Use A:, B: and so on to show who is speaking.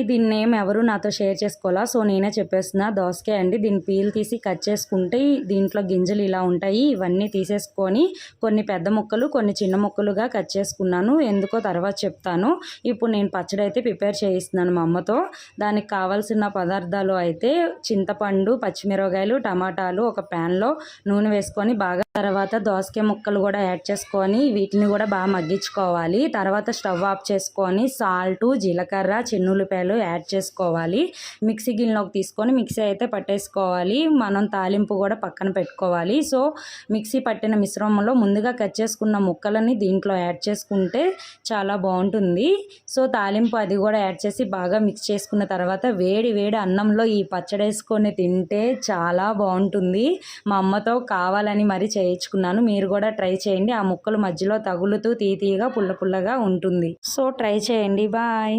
A: దీని నేమ్ ఎవరు నాతో షేర్ చేసుకోవాలా. సో, నేనే చెప్పేస్తున్నా. దోసకాయ అండి. దీన్ని పీల్ తీసి కట్ చేసుకుంటే దీంట్లో గింజలు ఇలా ఉంటాయి. ఇవన్నీ తీసేసుకొని కొన్ని పెద్ద ముక్కలు, కొన్ని చిన్న ముక్కలుగా కట్ చేసుకున్నాను. ఎందుకో తర్వాత చెప్తాను. ఇప్పుడు నేను పచ్చడి అయితే ప్రిపేర్ చేయిస్తున్నాను మా అమ్మతో. దానికి కావాల్సిన పదార్థాలు అయితే చింతపండు, పచ్చిమిరపకాయలు, టమాటాలు ఒక ప్యాన్లో నూనె వేసుకొని బాగా తర్వాత దోసకాయ ముక్కలు కూడా యాడ్ చేసుకొని వీటిని కూడా బాగా మగ్గించుకోవాలి. తర్వాత స్టవ్ ఆఫ్ చేసుకొని సాల్టు, జీలకర్ర, చిన్నుల్లిపాయలు యాడ్ చేసుకోవాలి. మిక్సీ గిన్నెలోకి తీసుకొని మిక్సీ అయితే పట్టేసుకోవాలి. మనం తాలింపు కూడా పక్కన పెట్టుకోవాలి. సో మిక్సీ పట్టిన మిశ్రమంలో ముందుగా కట్ చేసుకున్న ముక్కలని దీంట్లో యాడ్ చేసుకుంటే చాలా బాగుంటుంది. సో తాలింపు అది కూడా యాడ్ చేసి బాగా మిక్స్ చేసుకున్న తర్వాత వేడి వేడి అన్నంలో ఈ పచ్చడి వేసుకొని తింటే చాలా బాగుంటుంది. మా అమ్మతో కావాలని మరి చేయించుకున్నాను. మీరు కూడా ట్రై చేయండి. ఆ ముక్కలు మధ్యలో తగులుతూ తీయగా పుల్ల పుల్లగా ఉంటుంది. సో ట్రై చేయండి. బాయ్.